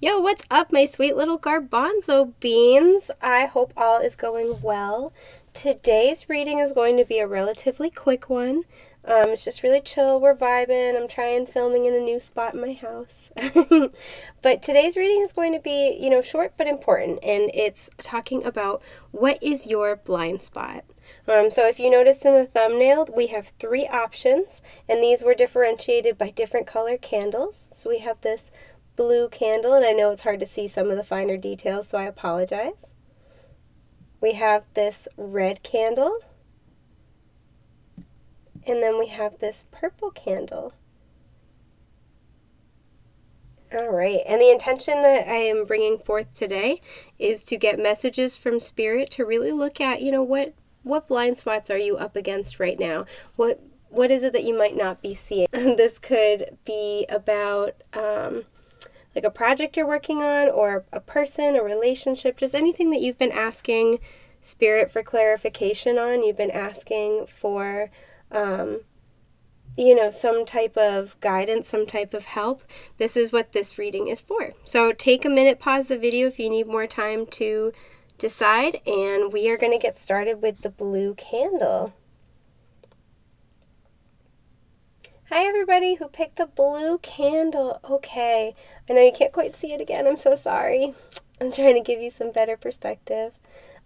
Yo, what's up, my sweet little garbanzo beans? I hope all is going well. Today's reading is going to be a relatively quick one. It's just really chill. We're vibing. I'm trying filming in a new spot in my house. But today's reading is going to be, short but important, and it's talking about what is your blind spot. So if you noticed in the thumbnail, we have 3 options, and these were differentiated by different color candles. So we have this blue candle, and I know it's hard to see some of the finer details, so I apologize. We have this red candle, and then we have this purple candle. All right, and the intention that I am bringing forth today is to get messages from Spirit to really look at, what blind spots are you up against right now? What is it that you might not be seeing? This could be about like a project you're working on, or a person, a relationship, just anything that you've been asking Spirit for clarification on. You've been asking for, some type of guidance, some type of help. This is what this reading is for. So take a minute, pause the video if you need more time to decide, and we are going to get started with the blue candle. Hi everybody who picked the blue candle. Okay, I know you can't quite see it again. I'm so sorry. I'm trying to give you some better perspective.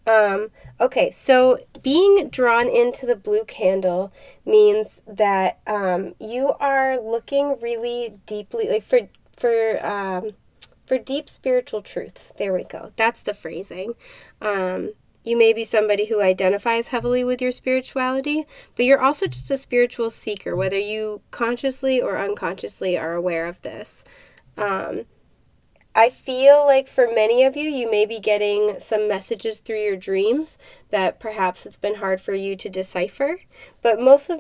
Okay, so being drawn into the blue candle means that you are looking really deeply, like for deep spiritual truths. There we go. That's the phrasing. You may be somebody who identifies heavily with your spirituality, but you're also just a spiritual seeker, whether you consciously or unconsciously are aware of this. I feel like for many of you, you may be getting some messages through your dreams that perhaps it's been hard for you to decipher. But most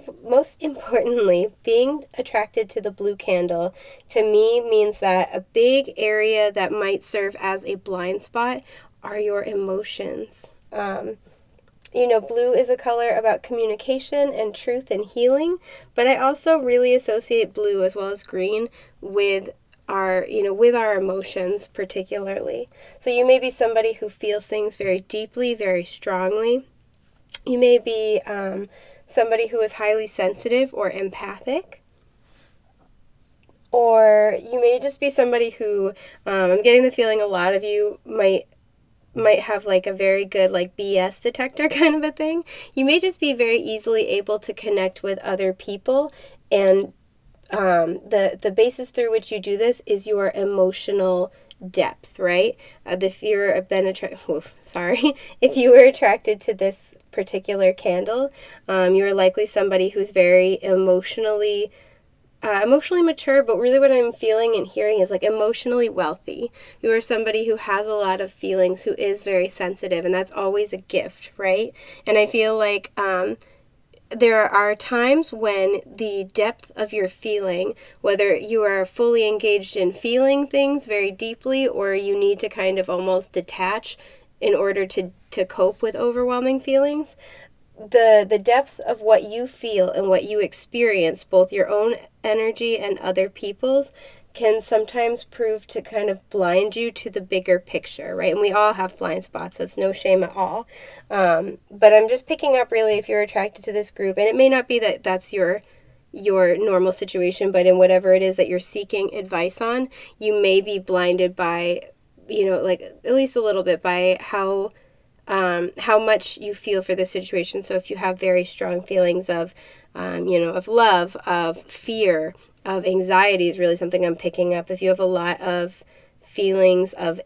importantly, being attracted to the blue candle to me means that a big area that might serve as a blind spot are your emotions. Blue is a color about communication and truth and healing, but I also really associate blue as well as green with our emotions particularly. So you may be somebody who feels things very deeply, very strongly. You may be somebody who is highly sensitive or empathic. Or you may just be somebody who, I'm getting the feeling a lot of you might have like a very good like BS detector kind of a thing. You may just be very easily able to connect with other people, and the basis through which you do this is your emotional depth, right? If you were attracted to this particular candle, you're likely somebody who's very emotionally mature, but really what I'm feeling and hearing is like emotionally wealthy. You are somebody who has a lot of feelings, who is very sensitive, and that's always a gift, right? And I feel like there are times when the depth of your feeling, whether you are fully engaged in feeling things very deeply, or you need to kind of almost detach in order to cope with overwhelming feelings, the depth of what you feel and what you experience, both your own energy and other people's, can sometimes prove to kind of blind you to the bigger picture, right? And we all have blind spots, so it's no shame at all. But I'm just picking up really if you're attracted to this group, and it may not be that that's your normal situation, but in whatever it is that you're seeking advice on, you may be blinded by, like at least a little bit by how much you feel for this situation. So if you have very strong feelings of, of love, of fear, of anxiety is really something I'm picking up. If you have a lot of feelings of,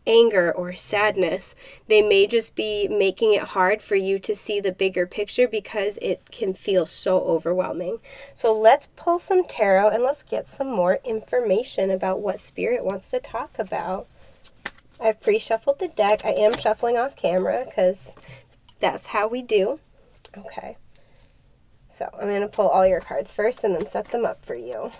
anger or sadness, they may just be making it hard for you to see the bigger picture because it can feel so overwhelming. So let's pull some tarot and let's get some more information about what Spirit wants to talk about. I've pre-shuffled the deck. I am shuffling off camera because that's how we do. Okay. So I'm going to pull all your cards first and then set them up for you.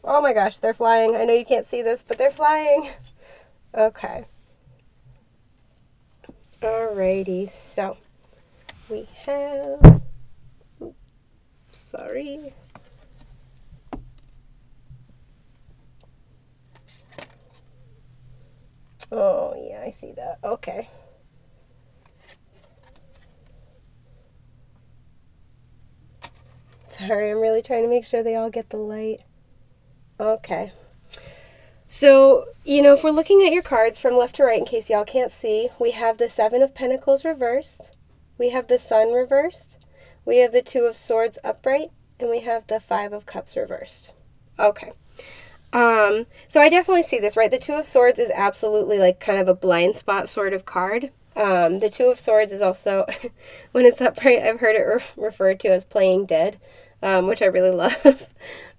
Oh my gosh, they're flying. I know you can't see this, but they're flying. Okay. Alrighty, so we have Sorry. Oh, yeah, I see that. Okay. Sorry, I'm really trying to make sure they all get the light. Okay. So, if we're looking at your cards from left to right, in case y'all can't see, we have the Seven of Pentacles reversed. We have the Sun reversed. We have the Two of Swords upright. And we have the Five of Cups reversed. Okay. So I definitely see this, right? The Two of Swords is absolutely like kind of a blind spot sort of card. The Two of Swords is also, when it's upright, I've heard it referred to as playing dead, which I really love.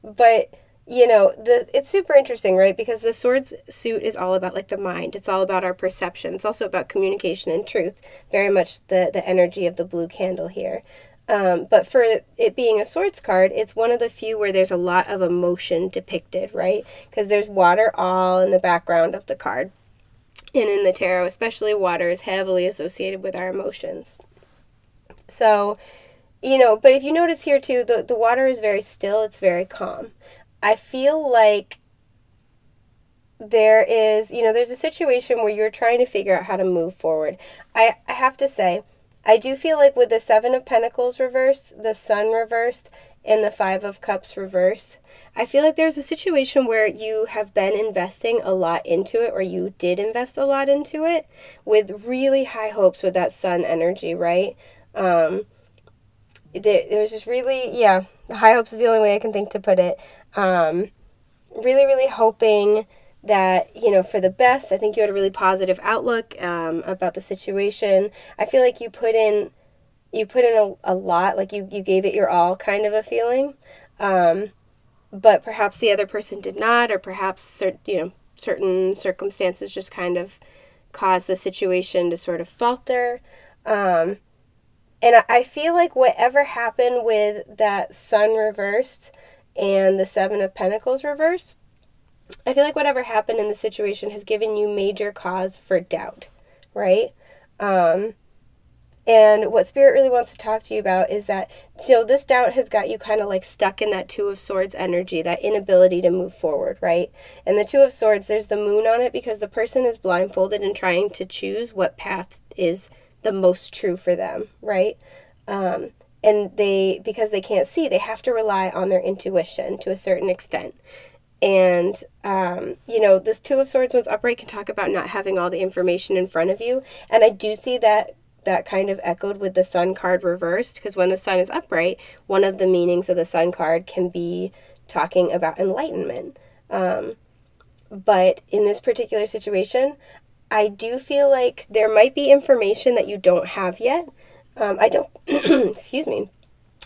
But, it's super interesting, right? Because the Swords suit is all about like the mind. It's all about our perception. It's also about communication and truth. Very much the energy of the blue candle here. But for it being a Swords card, it's one of the few where there's a lot of emotion depicted, right? Because there's water all in the background of the card. And in the tarot, especially, water is heavily associated with our emotions. So, but if you notice here too, the water is very still, it's very calm. I feel like there is, there's a situation where you're trying to figure out how to move forward. I have to say, I do feel like with the Seven of Pentacles reversed, the Sun reversed, and the Five of Cups reversed, I feel like there's a situation where you have been investing a lot into it, or you did invest a lot into it, with really high hopes with that Sun energy, right? There was just really, yeah, high hopes is the only way I can think to put it. Really, really hoping that, for the best. I think you had a really positive outlook about the situation. I feel like you put in a lot, like you gave it your all kind of a feeling. But perhaps the other person did not, or perhaps certain circumstances just kind of caused the situation to sort of falter. And I feel like whatever happened with that Sun reversed and the Seven of Pentacles reversed, I feel like whatever happened in the situation has given you major cause for doubt, right? And what Spirit really wants to talk to you about is that, this doubt has got you kind of like stuck in that Two of Swords energy, that inability to move forward, right? And the Two of Swords, there's the moon on it because the person is blindfolded and trying to choose what path is the most true for them, right? And because they can't see, they have to rely on their intuition to a certain extent. And, this Two of Swords when it's upright can talk about not having all the information in front of you. And I do see that kind of echoed with the Sun card reversed, because when the Sun is upright, one of the meanings of the Sun card can be talking about enlightenment. But in this particular situation, I do feel like there might be information that you don't have yet. I don't, excuse me.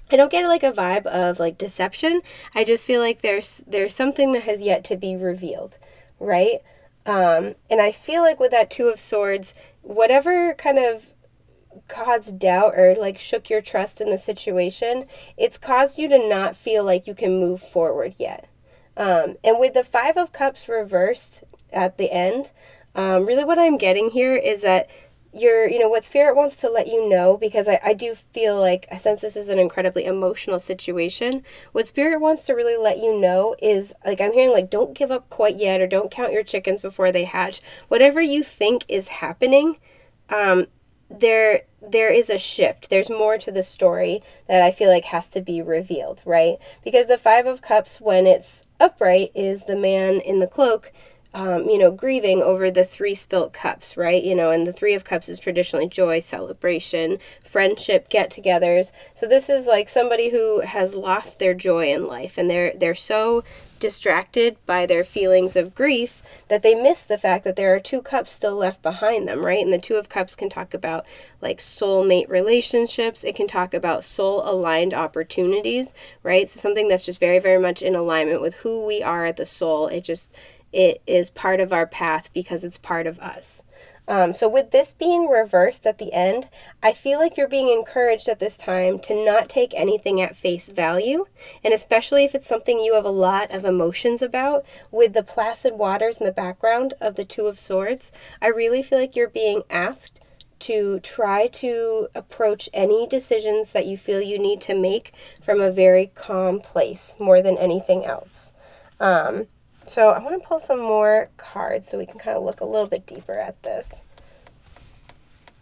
I don't get like a vibe of like deception. I just feel like there's something that has yet to be revealed, right? And I feel like with that Two of Swords, whatever kind of caused doubt or like shook your trust in the situation, it's caused you to not feel like you can move forward yet. And with the Five of Cups reversed at the end, really what I'm getting here is that what Spirit wants to let you know, because I do feel like, I sense this is an incredibly emotional situation. What Spirit wants to really let you know is, like, I'm hearing, like, don't give up quite yet, or don't count your chickens before they hatch. Whatever you think is happening, there is a shift. There's more to the story that I feel like has to be revealed, right? Because the Five of Cups, when it's upright, is the man in the cloak, grieving over the 3 spilt cups, right? And the Three of Cups is traditionally joy, celebration, friendship, get-togethers. So this is like somebody who has lost their joy in life, and they're so distracted by their feelings of grief that they miss the fact that there are 2 cups still left behind them, right? And the Two of Cups can talk about like soulmate relationships. It can talk about soul-aligned opportunities, right? So something that's just very, very much in alignment with who we are at the soul. It is part of our path because it's part of us. So with this being reversed at the end, I feel like you're being encouraged at this time to not take anything at face value, and especially if it's something you have a lot of emotions about. With the placid waters in the background of the Two of Swords, I really feel like you're being asked to try to approach any decisions that you feel you need to make from a very calm place more than anything else. So I want to pull some more cards so we can kind of look a little bit deeper at this.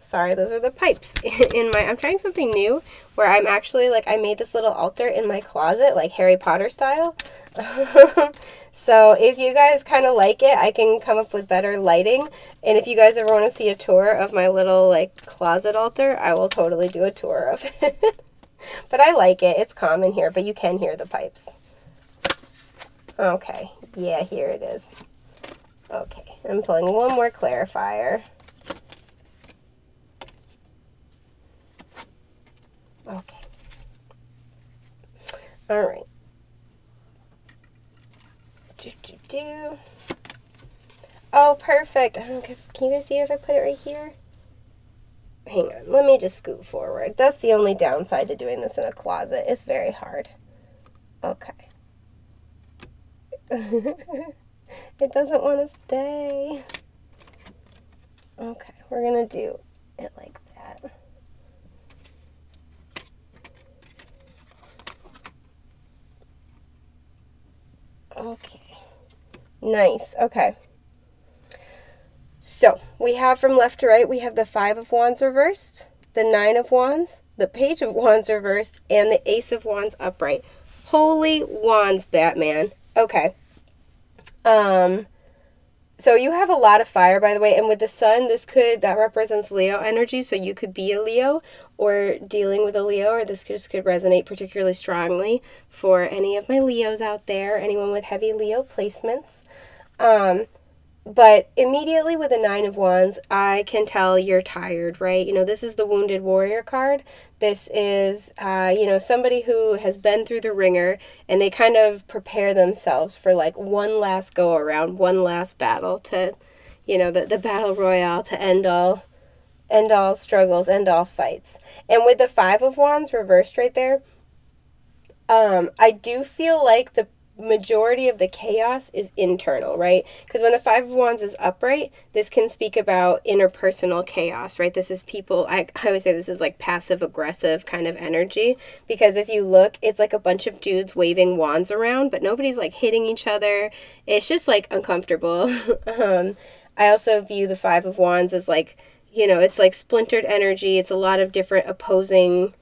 Sorry, those are the pipes in my, I'm trying something new where I'm actually like, I made this little altar in my closet, like Harry Potter style. So if you guys kind of like it, I can come up with better lighting. And if you guys ever want to see a tour of my little like closet altar, I will totally do a tour of it. But I like it. It's calm in here, but you can hear the pipes. Okay, yeah, here it is. Okay, I'm pulling one more clarifier. Okay. All right. Oh, perfect. I don't know if, can you guys see if I put it right here? Hang on. Let me just scoot forward. That's the only downside to doing this in a closet. It's very hard. Okay. It doesn't want to stay. Okay, we're going to do it like that. Okay. Nice. Okay. So, we have from left to right, we have the 5 of Wands reversed, the 9 of Wands, the Page of Wands reversed, and the Ace of Wands upright. Holy Wands, Batman. Okay. So you have a lot of fire, by the way, and with the sun, that represents Leo energy, so you could be a Leo or dealing with a Leo, or this just could resonate particularly strongly for any of my Leos out there, anyone with heavy Leo placements. But immediately with the 9 of Wands, I can tell you're tired, right? You know, this is the Wounded Warrior card. This is, you know, somebody who has been through the ringer, and they kind of prepare themselves for, like, one last go-around, one last battle to, you know, the battle royale to end all struggles, end all fights. And with the 5 of Wands reversed right there, I do feel like the majority of the chaos is internal, right? Because when the 5 of Wands is upright, this can speak about interpersonal chaos, right? This is people, I always say this is like passive aggressive kind of energy, because if you look, it's like a bunch of dudes waving wands around, but nobody's like hitting each other. It's just like uncomfortable. I also view the 5 of Wands as like, you know, it's like splintered energy. It's a lot of different opposing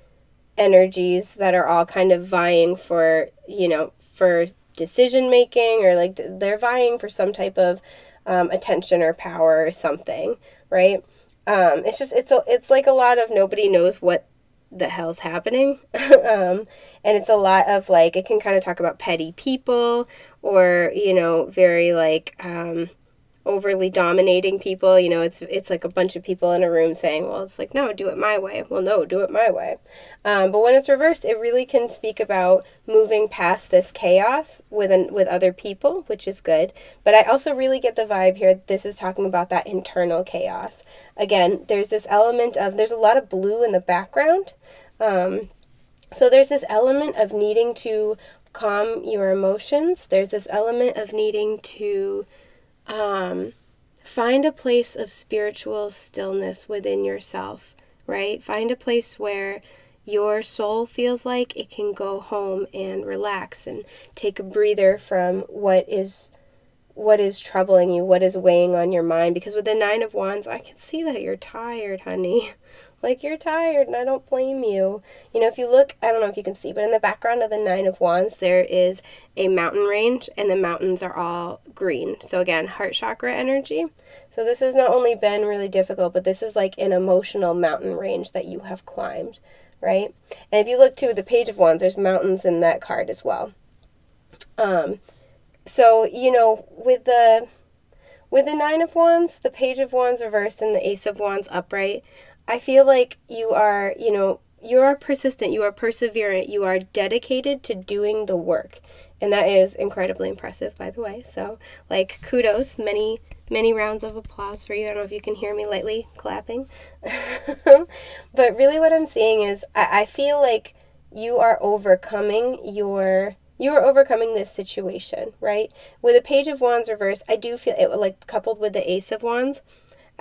energies that are all kind of vying for, you know, for decision making, or like they're vying for some type of attention or power or something, right? It's just it's like a lot of nobody knows what the hell's happening. And it's a lot of like, it can kind of talk about petty people, or, you know, very like overly dominating people. You know, it's like a bunch of people in a room saying, well, it's like, no, do it my way. Well, no, do it my way. But when it's reversed, it really can speak about moving past this chaos with other people, which is good. But I also really get the vibe here, this is talking about that internal chaos. Again, there's this element of, there's a lot of blue in the background. So there's this element of needing to calm your emotions. There's this element of needing to find a place of spiritual stillness within yourself, right? Find a place where your soul feels like it can go home and relax and take a breather from what is troubling you, what is weighing on your mind. Because with the 9 of Wands, I can see that you're tired, honey. Like, you're tired, and I don't blame you. You know, if you look, I don't know if you can see, but in the background of the 9 of Wands, there is a mountain range, and the mountains are all green. So again, heart chakra energy. So this has not only been really difficult, but this is like an emotional mountain range that you have climbed, right? And if you look too, the Page of Wands, there's mountains in that card as well. So, you know, with the 9 of Wands, the Page of Wands reversed, and the Ace of Wands upright, I feel like you are, you know, you are persistent, you are perseverant, you are dedicated to doing the work. And that is incredibly impressive, by the way. So, like, kudos, many rounds of applause for you. I don't know if you can hear me lightly clapping. But really what I'm seeing is, I feel like you are overcoming this situation, right? With the Page of Wands reversed, I do feel it, like, coupled with the Ace of Wands,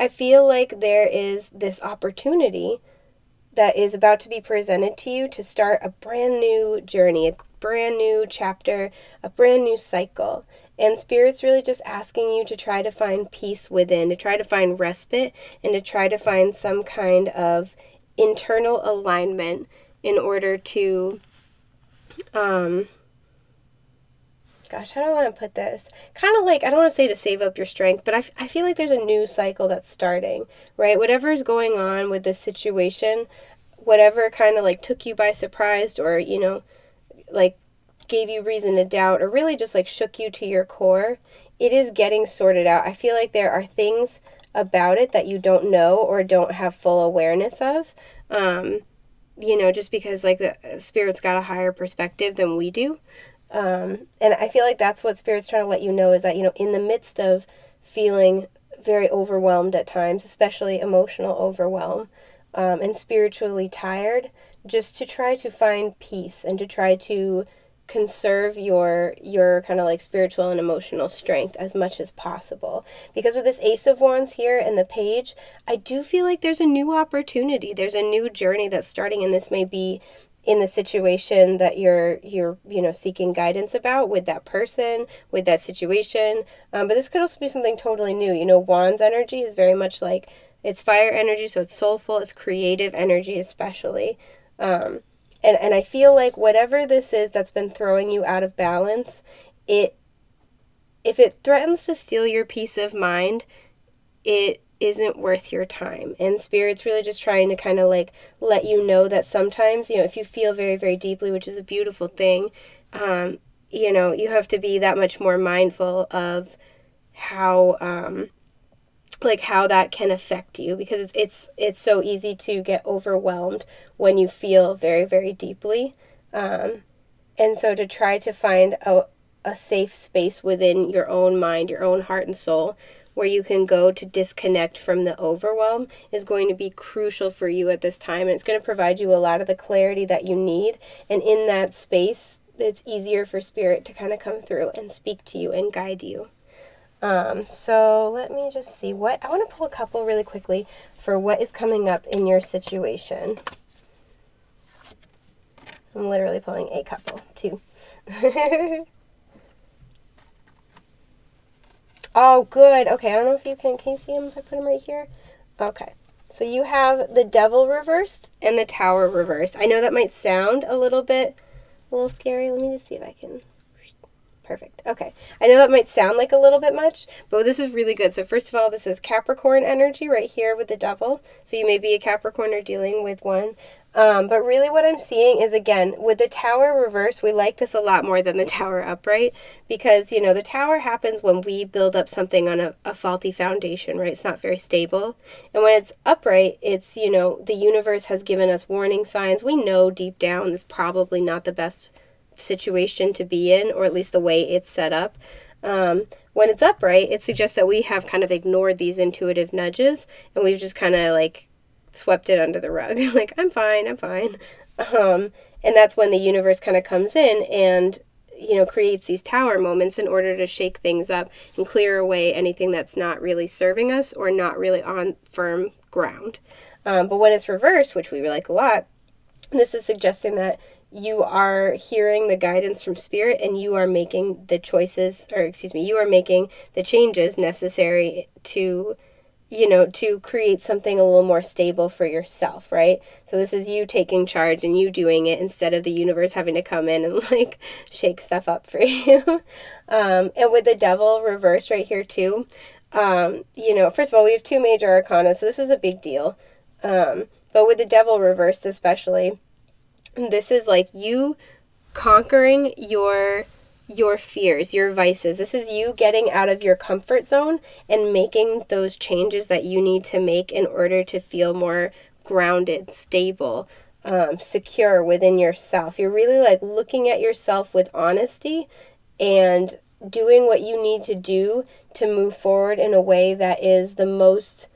I feel like there is this opportunity that is about to be presented to you to start a brand new journey, a brand new chapter, a brand new cycle. And Spirit's really just asking you to try to find peace within, to try to find respite, and to try to find some kind of internal alignment in order to, gosh, how do I want to put this? Kind of like, I don't want to say to save up your strength, but I feel like there's a new cycle that's starting, right? Whatever is going on with this situation, whatever kind of like took you by surprise or, you know, like gave you reason to doubt or really just like shook you to your core, it is getting sorted out. I feel like there are things about it that you don't know or don't have full awareness of, you know, just because like the Spirit's got a higher perspective than we do. And I feel like that's what Spirit's trying to let you know is that, you know, in the midst of feeling very overwhelmed at times, especially emotional overwhelm, and spiritually tired, just to try to find peace and to try to conserve your kind of like spiritual and emotional strength as much as possible. Because with this Ace of Wands here and the Page, I do feel like there's a new opportunity. There's a new journey that's starting, and this may be in the situation that you're you know, seeking guidance about with that person, with that situation. But this could also be something totally new. You know, Wands energy is very much like, it's fire energy, so it's soulful, it's creative energy especially. And I feel like whatever this is that's been throwing you out of balance, if it threatens to steal your peace of mind, it isn't worth your time. And Spirit's really just trying to kind of like let you know that sometimes, you know, if you feel very, very deeply, which is a beautiful thing, you know, you have to be that much more mindful of how, like how that can affect you, because it's so easy to get overwhelmed when you feel very, very deeply. And so to try to find a safe space within your own mind, your own heart and soul, where you can go to disconnect from the overwhelm is going to be crucial for you at this time. And it's going to provide you a lot of the clarity that you need. And in that space, it's easier for Spirit to kind of come through and speak to you and guide you. So let me just see what, I want to pull a couple really quickly for what is coming up in your situation. I'm literally pulling a couple, two. Oh, good. Okay, I don't know if you can you see them if I put them right here? Okay. So you have the Devil reversed and the Tower reversed. I know that might sound a little scary. Let me just see if I can. Perfect. Okay. I know that might sound like a little bit much, but this is really good. So first of all, this is Capricorn energy right here with the Devil. So you may be a Capricorn or dealing with one. But really what I'm seeing is, again, with the Tower reverse, we like this a lot more than the Tower upright, because, you know, the Tower happens when we build up something on a faulty foundation, right? It's not very stable. And when it's upright, it's, you know, the universe has given us warning signs. We know deep down it's probably not the best situation to be in, or at least the way it's set up. When it's upright, it suggests that we have kind of ignored these intuitive nudges, and we've just kind of like swept it under the rug. Like, I'm fine. And that's when the universe kind of comes in and, you know, creates these Tower moments in order to shake things up and clear away anything that's not really serving us or not really on firm ground. But when it's reversed, which we like a lot, this is suggesting that you are hearing the guidance from Spirit and you are making the choices, or excuse me, you are making the changes necessary to, you know, to create something a little more stable for yourself, right? So this is you taking charge and you doing it instead of the universe having to come in and like shake stuff up for you. And with the Devil reversed right here too, you know, first of all, we have two major arcana, so this is a big deal. But with the Devil reversed especially, this is like you conquering your fears, your vices. This is you getting out of your comfort zone and making those changes that you need to make in order to feel more grounded, stable, secure within yourself. You're really like looking at yourself with honesty and doing what you need to do to move forward in a way that is the most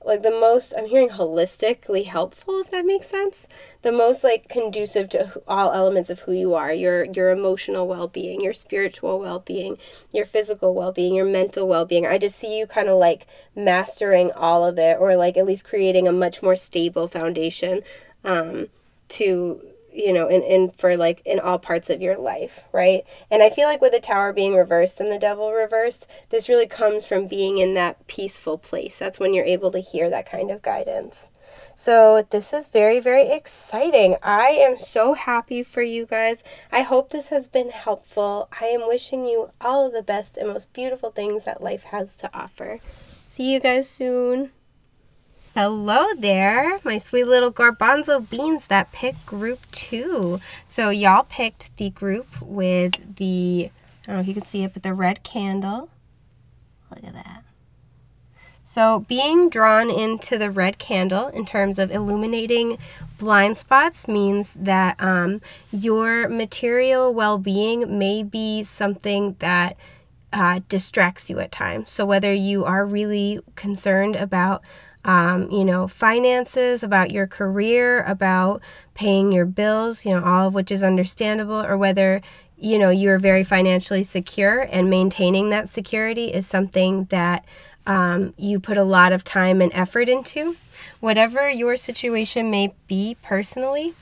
like the most, I'm hearing holistically helpful, if that makes sense. The most like conducive to all elements of who you are, your emotional well-being, your spiritual well-being, your physical well-being, your mental well-being. I just see you kind of like mastering all of it, or like at least creating a much more stable foundation to, you know, in for like in all parts of your life, right? And I feel like with the Tower being reversed and the Devil reversed, this really comes from being in that peaceful place. That's when you're able to hear that kind of guidance. So this is very, very exciting. I am so happy for you guys. I hope this has been helpful. I am wishing you all of the best and most beautiful things that life has to offer. See you guys soon. Hello there, my sweet little garbanzo beans that picked group 2. So y'all picked the group with the, I don't know if you can see it, but the red candle. Look at that. So being drawn into the red candle in terms of illuminating blind spots means that your material well-being may be something that distracts you at times. So whether you are really concerned about you know, finances, about your career, about paying your bills, you know, all of which is understandable, or whether, you know, you're very financially secure and maintaining that security is something that you put a lot of time and effort into. Whatever your situation may be personally,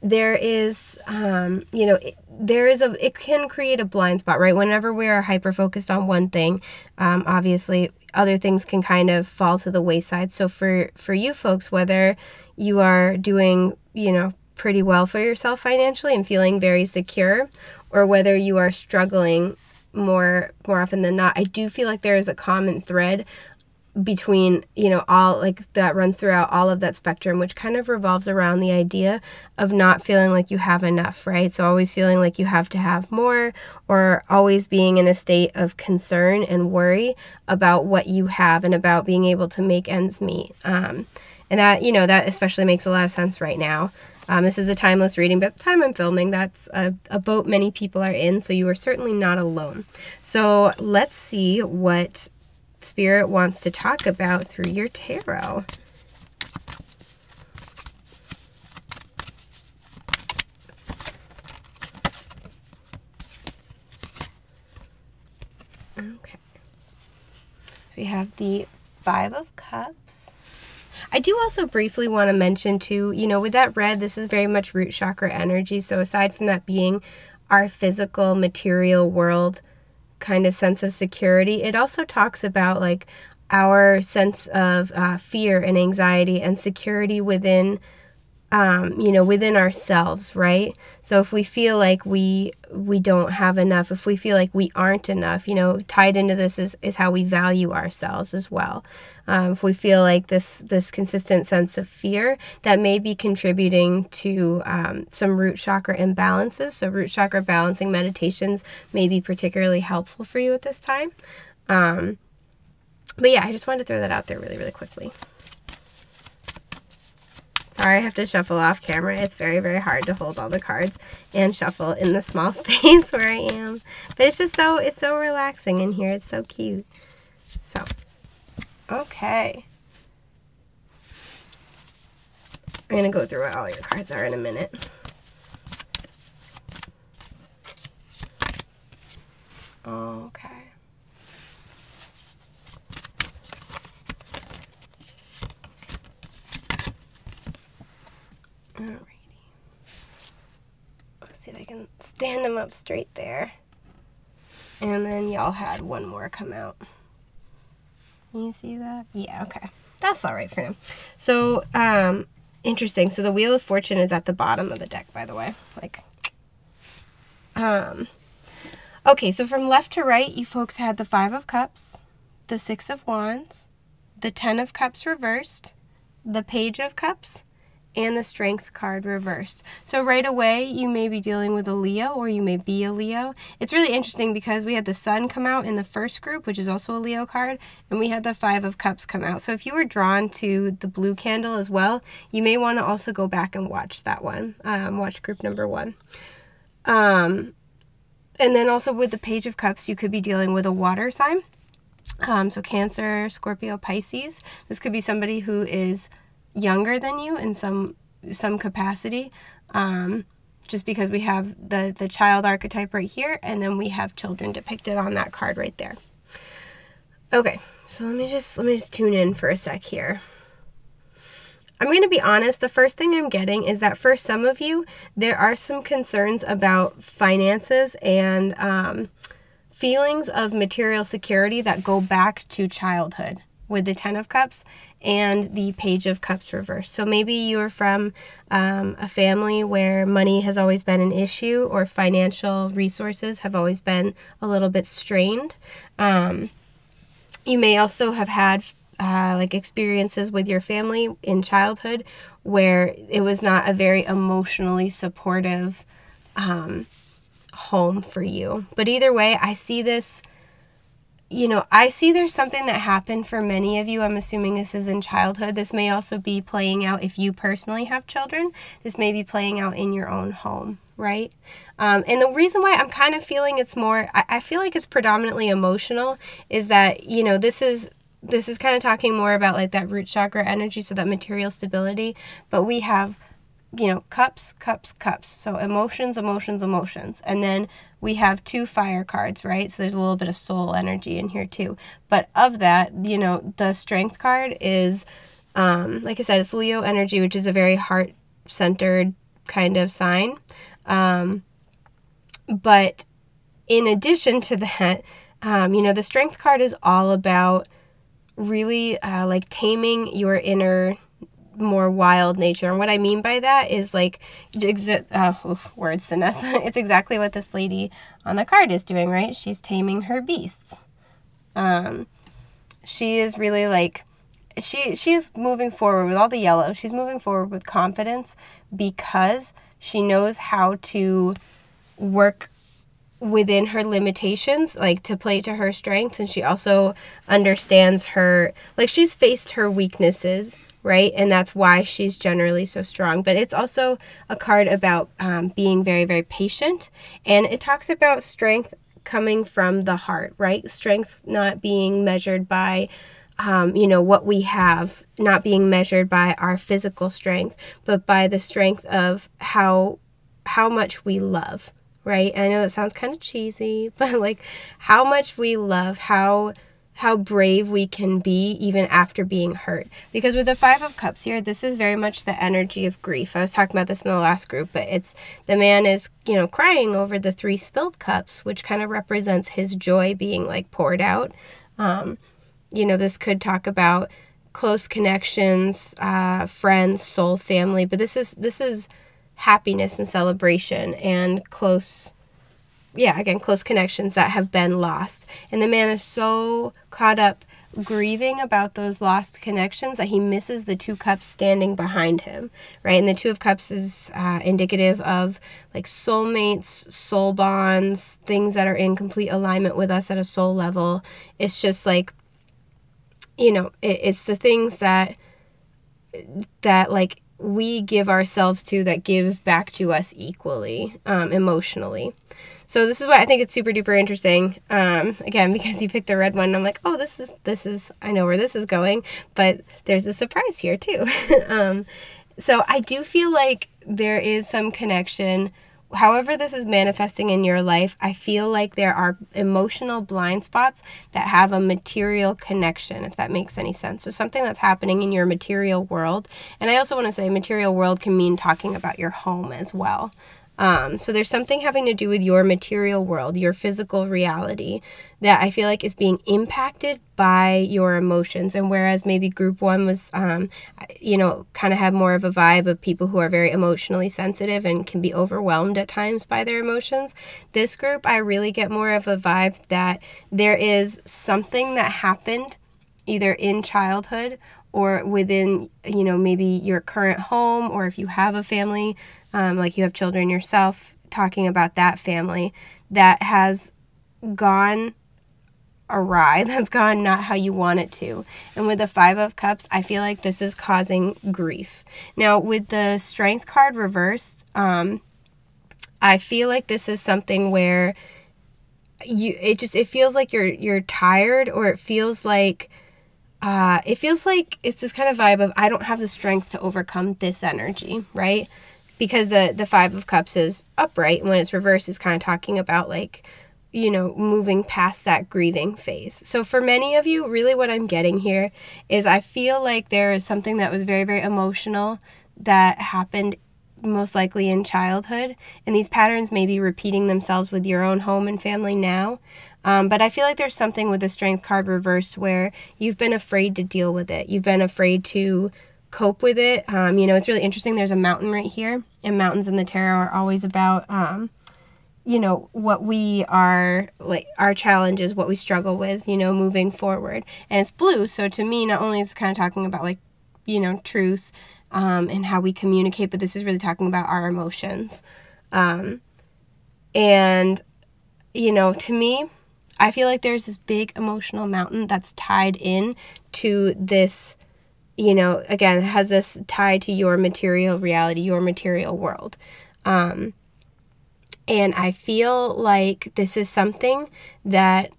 there is, you know, it can create a blind spot, right? Whenever we are hyper-focused on one thing, obviously other things can kind of fall to the wayside. So for you folks, whether you are doing, you know, pretty well for yourself financially and feeling very secure, or whether you are struggling more often than not, I do feel like there is a common thread between, you know, all like that runs throughout all of that spectrum, which kind of revolves around the idea of not feeling like you have enough, right? So always feeling like you have to have more, or always being in a state of concern and worry about what you have and about being able to make ends meet. And that, you know, that especially makes a lot of sense right now. This is a timeless reading, but at the time I'm filming, that's a boat many people are in, so you are certainly not alone. So let's see what Spirit wants to talk about through your tarot. Okay. So we have the Five of Cups. I do also briefly want to mention too, you know, with that red, this is very much root chakra energy. So aside from that being our physical material world kind of sense of security, it also talks about like our sense of fear and anxiety and security within you know, within ourselves, right? So if we feel like we don't have enough, if we feel like we aren't enough, you know, tied into this is how we value ourselves as well. If we feel like this consistent sense of fear, that may be contributing to some root chakra imbalances. So root chakra balancing meditations may be particularly helpful for you at this time. But yeah, I just wanted to throw that out there really, really quickly. Sorry, I have to shuffle off camera. It's very, very hard to hold all the cards and shuffle in the small space where I am. But it's just so, it's so relaxing in here. It's so cute. So, okay. I'm going to go through what all your cards are in a minute. Okay. Alrighty. Let's see if I can stand them up straight there. And then y'all had one more come out. Can you see that? Yeah, okay. That's alright for now. So, interesting. So the Wheel of Fortune is at the bottom of the deck, by the way. Like, okay, so from left to right, you folks had the Five of Cups, the Six of Wands, the Ten of Cups reversed, the Page of Cups, and the Strength card reversed. So right away, you may be dealing with a Leo, or you may be a Leo. It's really interesting because we had the Sun come out in the first group, which is also a Leo card, and we had the Five of Cups come out. So if you were drawn to the blue candle as well, you may want to also go back and watch that one, watch group number 1. And then also with the Page of Cups, you could be dealing with a water sign. So Cancer, Scorpio, Pisces. This could be somebody who is younger than you in some capacity, just because we have the child archetype right here, and then we have children depicted on that card right there. Okay, so let me just tune in for a sec here. I'm going to be honest, the first thing I'm getting is that for some of you, there are some concerns about finances and feelings of material security that go back to childhood with the Ten of Cups and the Page of Cups reversed. So maybe you're from a family where money has always been an issue, or financial resources have always been a little bit strained. You may also have had like experiences with your family in childhood where it was not a very emotionally supportive home for you. But either way, I see this, I see there's something that happened for many of you. I'm assuming this is in childhood. This may also be playing out if you personally have children. This may be playing out in your own home, right? And the reason why I'm kind of feeling it's more, I feel like it's predominantly emotional, is that, this is kind of talking more about like that root chakra energy, so that material stability. But we have, cups, cups, cups. So emotions, emotions, emotions. And then we have 2 fire cards, right? So there's a little bit of soul energy in here too. But of that, the strength card is, like I said, it's Leo energy, which is a very heart-centered kind of sign. But in addition to that, the strength card is all about really like taming your inner, more wild nature. And what I mean by that is like, words, Sinessa. It's exactly what this lady on the card is doing, right? She's taming her beasts. She is really like, she's moving forward with all the yellow. She's moving forward with confidence because she knows how to work within her limitations, like to play to her strengths. And she also understands her, like she's faced her weaknesses, right? And that's why she's generally so strong. But it's also a card about being very, very patient. And it talks about strength coming from the heart, right? Strength not being measured by what we have, not being measured by our physical strength, but by the strength of how much we love, right? And I know that sounds kind of cheesy, but like how much we love, how brave we can be even after being hurt. Because with the 5 of Cups here, this is very much the energy of grief. I was talking about this in the last group, but it's the man is, crying over the 3 spilled cups, which kind of represents his joy being like poured out. This could talk about close connections, friends, soul family, but this is happiness and celebration and close connections that have been lost. And the man is so caught up grieving about those lost connections that he misses the 2 cups standing behind him, right? And the 2 of Cups is indicative of like soulmates, soul bonds, things that are in complete alignment with us at a soul level. It's just like, it's the things that like we give ourselves to that give back to us equally, emotionally. So this is why I think it's super duper interesting. Again, because you picked the red one, and I'm like, oh, this is, I know where this is going, but there's a surprise here too. So I do feel like there is some connection. However this is manifesting in your life, I feel like there are emotional blind spots that have a material connection, if that makes any sense. So something that's happening in your material world. And I also want to say material world can mean talking about your home as well. So there's something having to do with your material world, your physical reality, that I feel like is being impacted by your emotions. And whereas maybe group 1 was, kind of have more of a vibe of people who are very emotionally sensitive and can be overwhelmed at times by their emotions, this group, I really get more of a vibe that there is something that happened either in childhood or within, maybe your current home, or if you have a family, like you have children yourself, talking about that family that has gone awry, that's gone not how you want it to. And with the 5 of Cups, I feel like this is causing grief. Now, with the Strength card reversed, I feel like this is something where it feels like you're tired, or it feels like it's this kind of vibe of, I don't have the strength to overcome this energy, right? Because the Five of Cups is upright, and when it's reversed, it's kind of talking about like, moving past that grieving phase. So for many of you, really what I'm getting here is, I feel like there is something that was very, very emotional that happened most likely in childhood, and these patterns may be repeating themselves with your own home and family now. But I feel like there's something with the Strength card reversed where you've been afraid to deal with it. You've been afraid to cope with it. It's really interesting. There's a mountain right here, and mountains in the tarot are always about, what we are, like our challenges, what we struggle with, moving forward. And it's blue. So to me, not only is it kind of talking about like, truth, and how we communicate, but this is really talking about our emotions. And, to me, I feel like there's this big emotional mountain that's tied in to this, again, has this tied to your material reality, your material world. And I feel like this is something that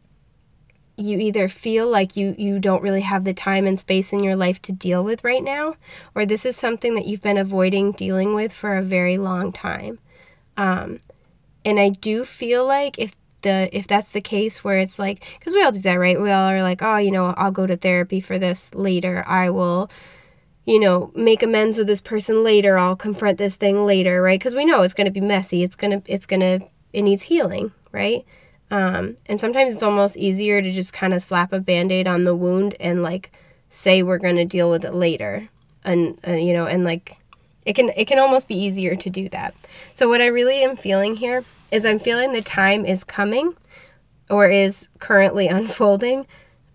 you either feel like you don't really have the time and space in your life to deal with right now, or this is something that you've been avoiding dealing with for a very long time. And I do feel like if that's the case, where it's like, because we all do that, right? We all are like, oh, I'll go to therapy for this later. I will, make amends with this person later. I'll confront this thing later, right? Because we know it's going to be messy. It needs healing, right? And sometimes it's almost easier to just kind of slap a Band-Aid on the wound and like say we're going to deal with it later. And, and like it can almost be easier to do that. So what I really am feeling here is, I'm feeling the time is coming, or is currently unfolding,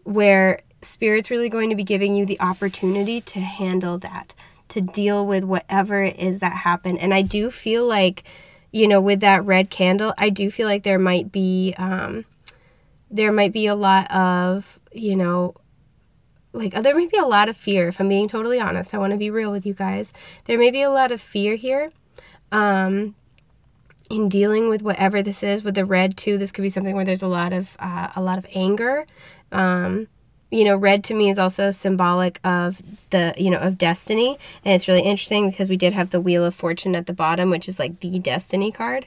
where Spirit's really going to be giving you the opportunity to handle that, to deal with whatever it is that happened. And I do feel like, with that red candle, I do feel like there might be a lot of, there may be a lot of fear, if I'm being totally honest. I want to be real with you guys. There may be a lot of fear here in dealing with whatever this is. With the red too, this could be something where there's a lot of anger. Red to me is also symbolic of of destiny. And it's really interesting because we did have the Wheel of Fortune at the bottom, which is like the destiny card.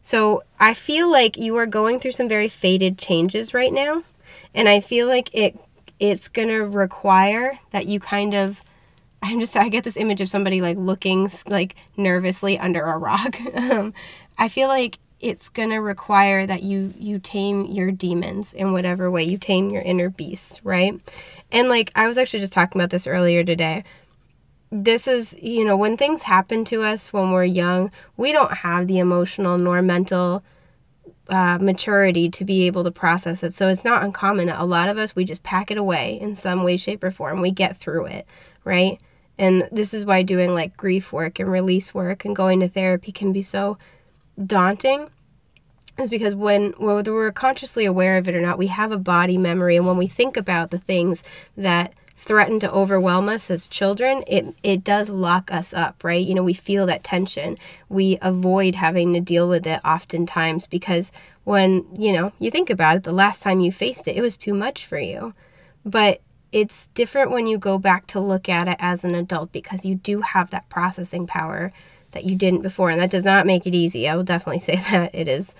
So I feel like you are going through some very fated changes right now. And I feel like it's going to require that you kind of, I get this image of somebody like looking like nervously under a rock. I feel like it's going to require that you tame your demons in whatever way, you tame your inner beast, right? And like, I was actually just talking about this earlier today. This is, when things happen to us when we're young, we don't have the emotional nor mental maturity to be able to process it. So it's not uncommon that a lot of us, we just pack it away in some way, shape, or form. We get through it, right? And this is why doing like grief work and release work and going to therapy can be so daunting, is because whether we're consciously aware of it or not, we have a body memory. And when we think about the things that threaten to overwhelm us as children, it does lock us up, right? We feel that tension. We avoid having to deal with it oftentimes because when, you think about it, the last time you faced it, it was too much for you. But it's different when you go back to look at it as an adult, because you do have that processing power that you didn't before. And that does not make it easy. I will definitely say that it is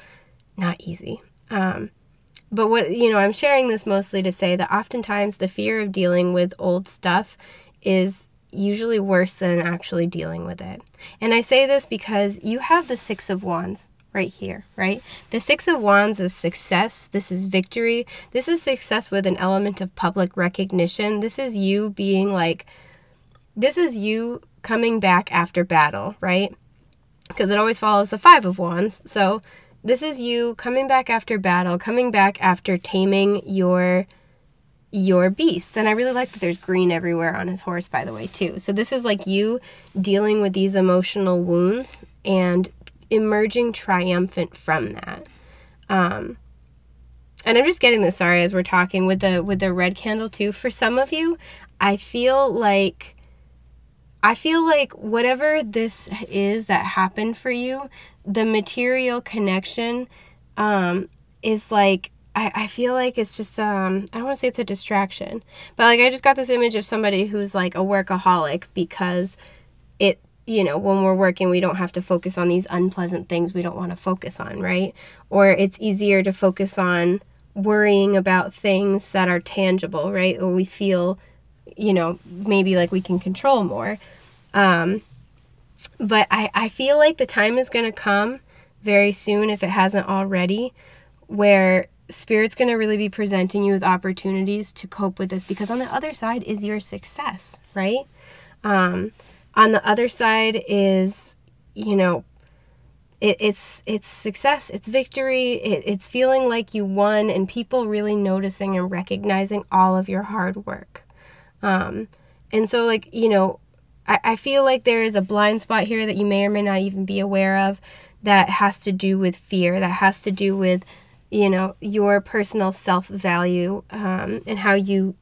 not easy. But what, I'm sharing this mostly to say that oftentimes the fear of dealing with old stuff is usually worse than actually dealing with it. And I say this because you have the Six of Wands right here, right? The Six of Wands is success. This is victory. This is success with an element of public recognition. This is you being like, this is you coming back after battle, right? Because it always follows the Five of Wands. So this is you coming back after battle, coming back after taming your beasts. And I really like that there's green everywhere on his horse, by the way, too. So this is like you dealing with these emotional wounds and emerging triumphant from that. And I'm just getting this, sorry, as we're talking with the red candle too. For some of you, I feel like whatever this is that happened for you, the material connection is like, I feel like it's just, I don't want to say it's a distraction, but like I just got this image of somebody who's like a workaholic because it, you know, when we're working, we don't have to focus on these unpleasant things we don't want to focus on, right? Or it's easier to focus on worrying about things that are tangible, right? Or we feel, you know, maybe like we can control more. But I feel like the time is going to come very soon, if it hasn't already, where Spirit's going to really be presenting you with opportunities to cope with this, because on the other side is your success, right? On the other side is, you know, it's success, it's victory, it's feeling like you won, and people really noticing and recognizing all of your hard work. And so, like, you know, I feel like there is a blind spot here that you may or may not even be aware of, that has to do with fear, that has to do with, you know, your personal self-value, and how you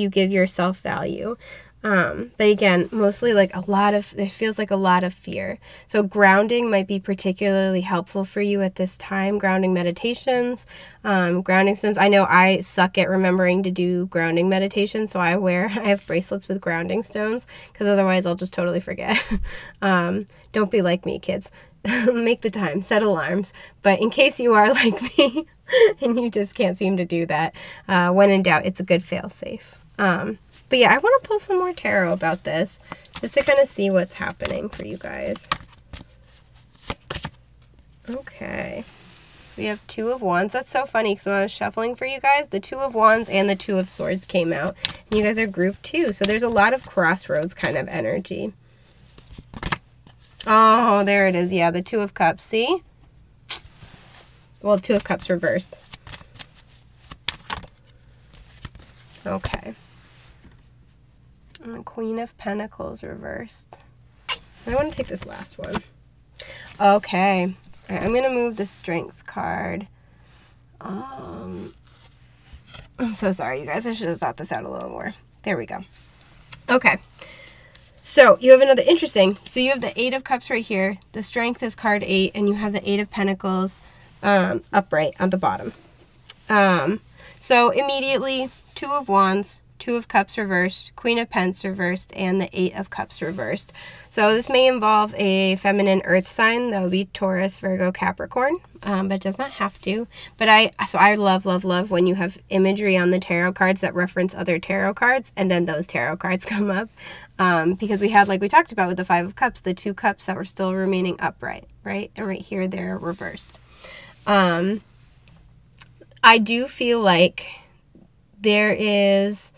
give yourself value. But again, mostly like there feels like a lot of fear. So grounding might be particularly helpful for you at this time. Grounding meditations, grounding stones. I know I suck at remembering to do grounding meditation, so I have bracelets with grounding stones, because otherwise I'll just totally forget. Don't be like me, kids. Make the time, set alarms. But in case you are like me and you just can't seem to do that, when in doubt, it's a good fail-safe. But yeah, I want to pull some more tarot about this, just to kind of see what's happening for you guys. Okay. We have Two of Wands. That's so funny, because when I was shuffling for you guys, the Two of Wands and the Two of Swords came out. And you guys are group 2, so there's a lot of crossroads kind of energy. Oh, there it is. Yeah, the Two of Cups. See? Well, Two of Cups reversed. Okay. And the Queen of Pentacles reversed. I want to take this last one. Okay. All right, I'm going to move the Strength card. I'm so sorry, you guys. I should have thought this out a little more. There we go. Okay. So you have another interesting. So you have the Eight of Cups right here. The Strength is card 8, and you have the Eight of Pentacles upright on the bottom. So immediately, Two of Wands, Two of Cups reversed, Queen of Pentacles reversed, and the Eight of Cups reversed. So this may involve a feminine earth sign. That would be Taurus, Virgo, Capricorn, but it does not have to. But I love, love, love when you have imagery on the tarot cards that reference other tarot cards, and then those tarot cards come up. Because we had, like we talked about with the Five of Cups, the two cups that were still remaining upright, right? And right here, they're reversed. I do feel like there is...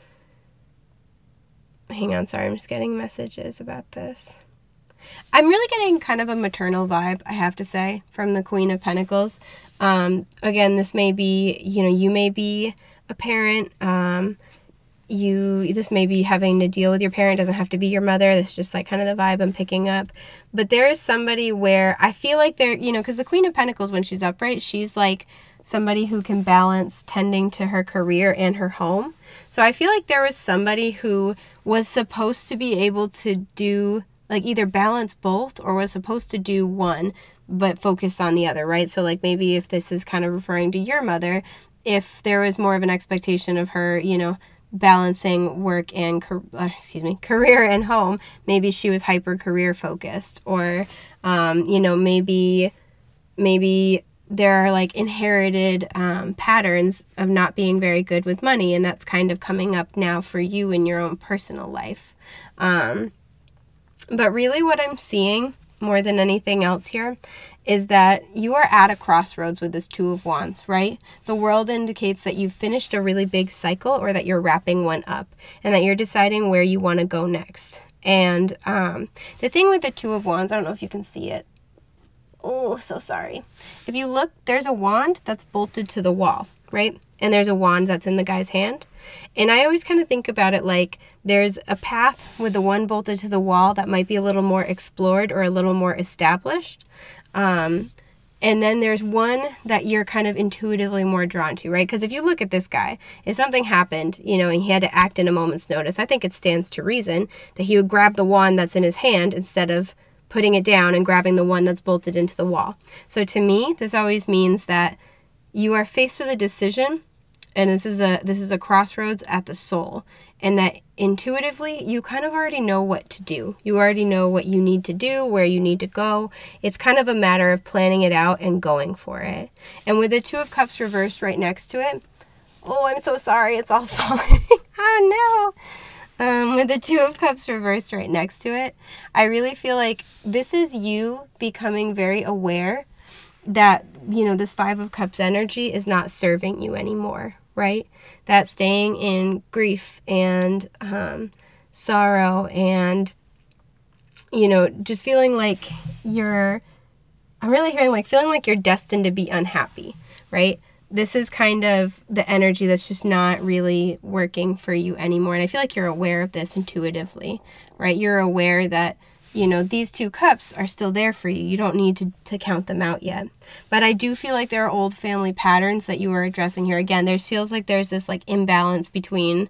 Hang on, sorry, I'm just getting messages about this. I'm really getting kind of a maternal vibe, I have to say, from the Queen of Pentacles. Again, this may be, you know, you may be a parent. This may be having to deal with your parent. It doesn't have to be your mother. This is just like kind of the vibe I'm picking up. But there is somebody where I feel like they're, you know, because the Queen of Pentacles, when she's upright, she's like somebody who can balance tending to her career and her home. So I feel like there was somebody who was supposed to be able to do, like, either balance both, or was supposed to do one but focused on the other, right? So like maybe if this is kind of referring to your mother, if there was more of an expectation of her, you know, balancing work and career and home, maybe she was hyper career focused, or you know, maybe there are like inherited patterns of not being very good with money, and that's kind of coming up now for you in your own personal life. But really what I'm seeing more than anything else here is that you are at a crossroads with this Two of Wands, right? The world indicates that you've finished a really big cycle, or that you're wrapping one up, and that you're deciding where you want to go next. And the thing with the Two of Wands, I don't know if you can see it. Oh, so sorry. If you look, there's a wand that's bolted to the wall, right? And there's a wand that's in the guy's hand. And I always kind of think about it like there's a path with the one bolted to the wall that might be a little more explored or a little more established. And then there's one that you're kind of intuitively more drawn to, right? Because if you look at this guy, if something happened, you know, and he had to act in a moment's notice, I think it stands to reason that he would grab the wand that's in his hand instead of putting it down and grabbing the one that's bolted into the wall. So to me, this always means that you are faced with a decision, and this is a crossroads at the soul, and that intuitively you kind of already know what to do. You already know what you need to do, where you need to go. It's kind of a matter of planning it out and going for it. And with the Two of Cups reversed right next to it, oh, I'm so sorry, it's all falling. Oh no. With the Two of Cups reversed right next to it, I really feel like this is you becoming very aware that, you know, this Five of Cups energy is not serving you anymore, right? That staying in grief and sorrow and, you know, just feeling like I'm really hearing like feeling like you're destined to be unhappy, right? This is kind of the energy that's just not really working for you anymore. And I feel like you're aware of this intuitively, right? You're aware that, you know, these two cups are still there for you. You don't need to count them out yet. But I do feel like there are old family patterns that you are addressing here. Again, there feels like there's this like imbalance between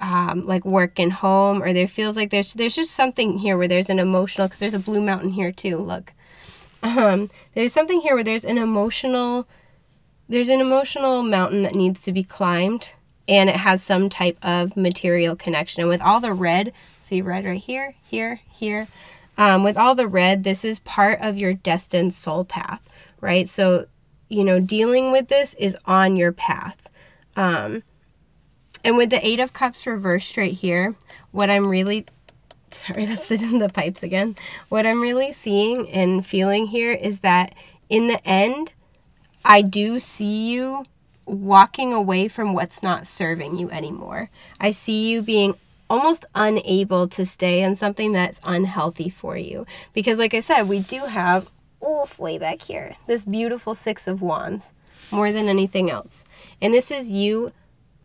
like work and home, or there feels like there's just something here where there's an emotional, because there's a blue mountain here too, look. There's something here where there's an emotional mountain that needs to be climbed, and it has some type of material connection. And with all the red, see red right here, here, here. With all the red, this is part of your destined soul path, right? So, you know, dealing with this is on your path. And with the Eight of Cups reversed right here, what I'm really, sorry, that's the pipes again. What I'm really seeing and feeling here is that in the end, I do see you walking away from what's not serving you anymore. I see you being almost unable to stay in something that's unhealthy for you. Because like I said, we do have, way back here, this beautiful Six of Wands, more than anything else. And this is you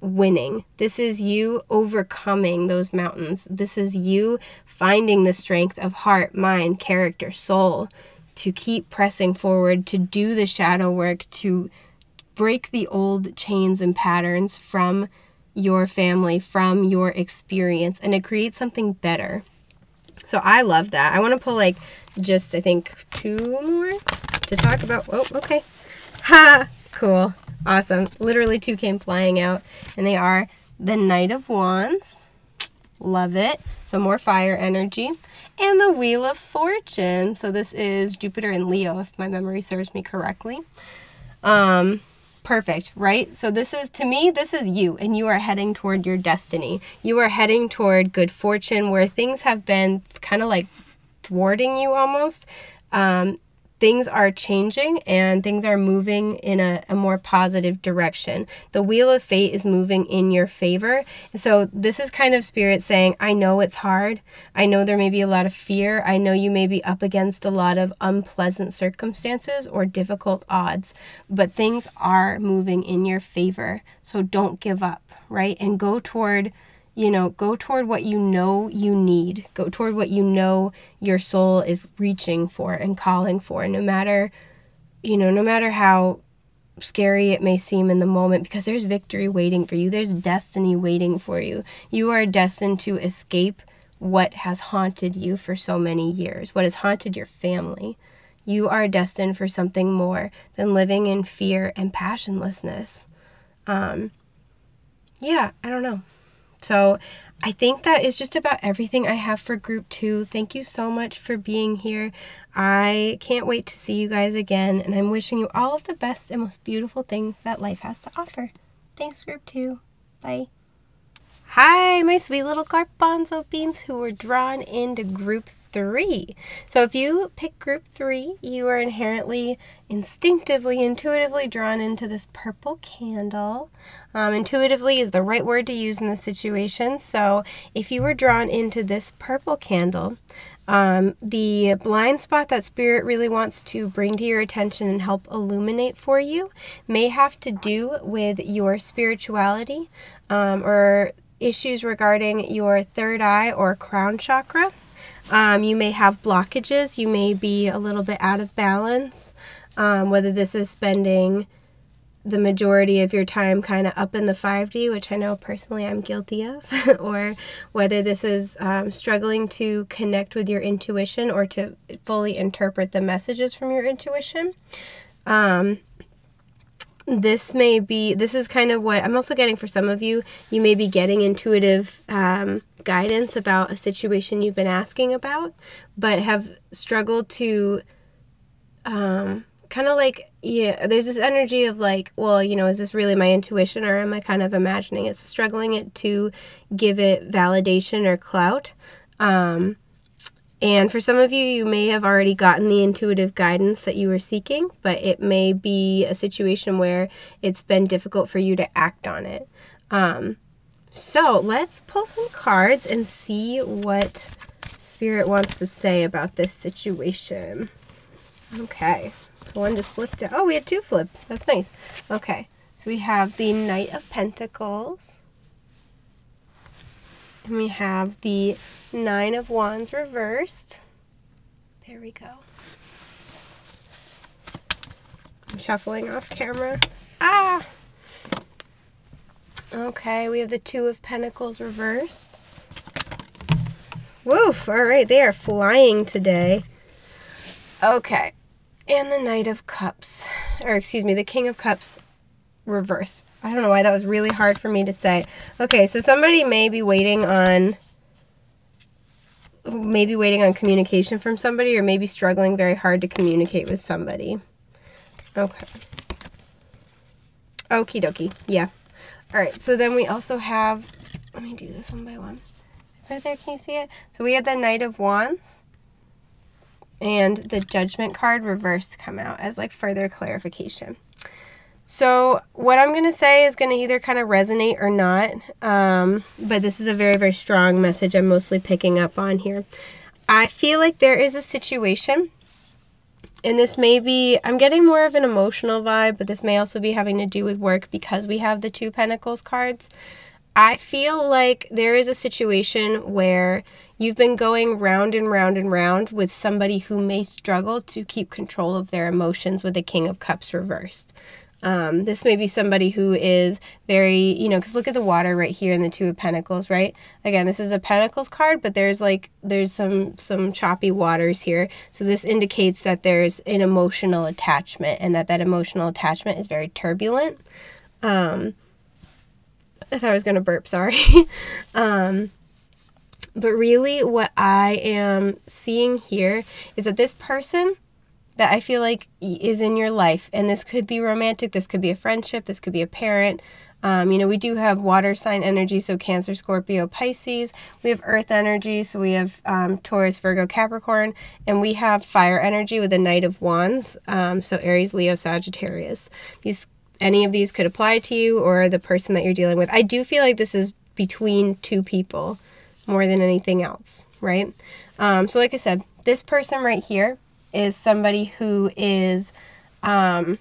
winning. This is you overcoming those mountains. This is you finding the strength of heart, mind, character, soul, to keep pressing forward, to do the shadow work, to break the old chains and patterns from your family, from your experience, and to create something better. So I love that. I want to pull like just, I think, 2 more to talk about. Oh, okay. Ha! Cool. Awesome. Literally 2 came flying out, and they are the Knight of Wands. Love it. So more fire energy. And the Wheel of Fortune. So this is Jupiter and Leo, if my memory serves me correctly. Perfect, right? So this is, to me, this is you, and you are heading toward your destiny. You are heading toward good fortune, where things have been kind of like thwarting you almost. Things are changing and things are moving in a more positive direction. The Wheel of Fate is moving in your favor. And so this is kind of Spirit saying, I know it's hard. I know there may be a lot of fear. I know you may be up against a lot of unpleasant circumstances or difficult odds, but things are moving in your favor. So don't give up, right? And go toward, go toward what you know you need. Go toward what you know your soul is reaching for and calling for, no matter how scary it may seem in the moment, because there's victory waiting for you. There's destiny waiting for you. You are destined to escape what has haunted you for so many years, what has haunted your family. You are destined for something more than living in fear and passionlessness. I don't know. So I think that is just about everything I have for group 2. Thank you so much for being here. I can't wait to see you guys again, and I'm wishing you all of the best and most beautiful things that life has to offer. Thanks, group 2. Bye. Hi, my sweet little garbanzo beans who were drawn into group 3. So if you pick group 3, you are inherently, instinctively, intuitively drawn into this purple candle. Intuitively is the right word to use in this situation. So if you were drawn into this purple candle, the blind spot that Spirit really wants to bring to your attention and help illuminate for you may have to do with your spirituality, or issues regarding your third eye or crown chakra. You may have blockages. You may be a little bit out of balance, whether this is spending the majority of your time kind of up in the 5D, which I know personally I'm guilty of, or whether this is struggling to connect with your intuition or to fully interpret the messages from your intuition. this is kind of what I'm also getting for some of you. You may be getting intuitive guidance about a situation you've been asking about, but have struggled to kind of like, yeah, there's this energy of like, well, you know, is this really my intuition or am I kind of imagining it? So struggling it to give it validation or clout. And for some of you, you may have already gotten the intuitive guidance that you were seeking, but it may be a situation where it's been difficult for you to act on it. So let's pull some cards and see what Spirit wants to say about this situation. Okay, so one just flipped out. Oh, we had two flip. That's nice. Okay, so we have the Knight of Pentacles. And we have the Nine of Wands reversed. There we go. I'm shuffling off camera. Ah! Okay, we have the Two of Pentacles reversed. Woof! Alright, they are flying today. Okay. And the Knight of Cups. Or, excuse me, the King of Cups reverse. I don't know why that was really hard for me to say. Okay, so somebody may be waiting on communication from somebody, or maybe struggling very hard to communicate with somebody. Okay. Okie dokie. Yeah. All right, so then we also have, let me do this one by one. Right there, can you see it? So we had the Knight of Wands and the Judgment card reversed come out as like further clarification. So what I'm going to say is going to either kind of resonate or not, but this is a very, very strong message I'm mostly picking up on here. I feel like there is a situation, and this may be, I'm getting more of an emotional vibe, but this may also be having to do with work because we have the Two Pentacles cards. I feel like there is a situation where you've been going round and round and round with somebody who may struggle to keep control of their emotions with the King of Cups reversed. This may be somebody who is very, you know, because look at the water right here in the Two of Pentacles, right? Again, this is a Pentacles card, but there's some choppy waters here. So this indicates that there's an emotional attachment, and that emotional attachment is very turbulent. I thought I was going to burp, sorry. But really what I am seeing here is that this person that I feel like is in your life, and this could be romantic, this could be a friendship, this could be a parent. You know, we do have water sign energy, so Cancer, Scorpio, Pisces. We have earth energy, so we have Taurus, Virgo, Capricorn. And we have fire energy with the Knight of Wands, so Aries, Leo, Sagittarius. Any of these could apply to you or the person that you're dealing with. I do feel like this is between two people more than anything else, right? So like I said, this person right here is somebody who is, you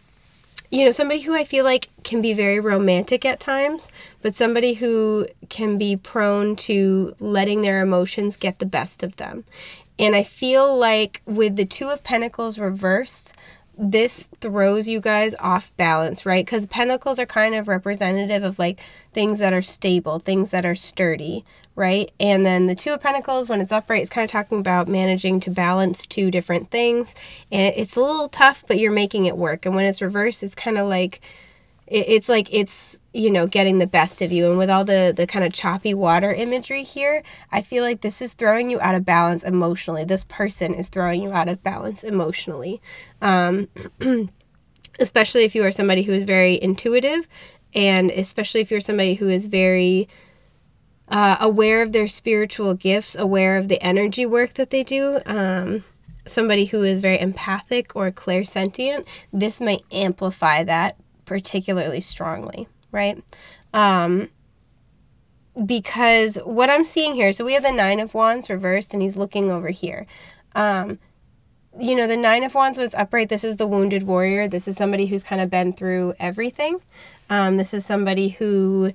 know, somebody who I feel like can be very romantic at times, but somebody who can be prone to letting their emotions get the best of them. And I feel like with the Two of Pentacles reversed, this throws you guys off balance, right? Because Pentacles are kind of representative of like things that are stable, things that are sturdy, right? And then the Two of Pentacles, when it's upright, it's kind of talking about managing to balance two different things. And it's a little tough, but you're making it work. And when it's reversed, it's kind of like, it's, you know, getting the best of you. And with all the kind of choppy water imagery here, I feel like this is throwing you out of balance emotionally. This person is throwing you out of balance emotionally. Especially if you are somebody who is very intuitive, and especially if you're somebody who is very aware of their spiritual gifts, aware of the energy work that they do. Somebody who is very empathic or clairsentient, this might amplify that particularly strongly, right? Because what I'm seeing here, so we have the Nine of Wands reversed, and he's looking over here. You know, the Nine of Wands, when it's upright, this is the wounded warrior. This is somebody who's kind of been through everything. This is somebody who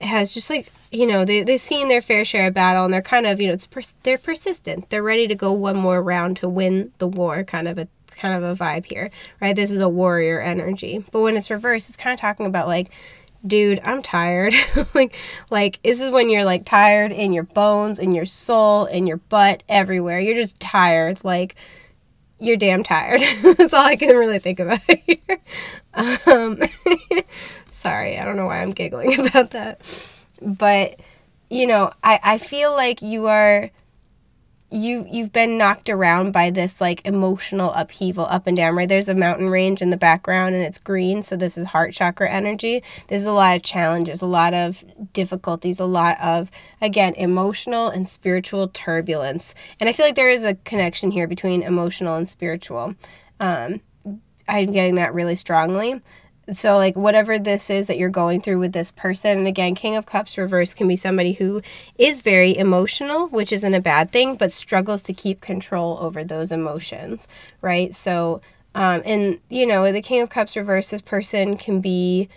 has just like, you know, they've seen their fair share of battle, and they're kind of, you know, they're persistent. They're ready to go one more round to win the war, kind of a vibe here, right? This is a warrior energy. But when it's reversed, it's kind of talking about like, dude, I'm tired. like this is when you're like tired in your bones, in your soul, in your butt, everywhere. You're just tired. Like, you're damn tired. That's all I can really think about here. Sorry, I don't know why I'm giggling about that. But, you know, I feel like you've been knocked around by this like emotional upheaval up and down, right? There's a mountain range in the background and it's green, so this is heart chakra energy. There's a lot of challenges, a lot of difficulties, a lot of, again, emotional and spiritual turbulence. And I feel like there is a connection here between emotional and spiritual. I'm getting that really strongly. So, like, whatever this is that you're going through with this person, and again, King of Cups reverse can be somebody who is very emotional, which isn't a bad thing, but struggles to keep control over those emotions, right? So, and, you know, the King of Cups reverse, this person can be,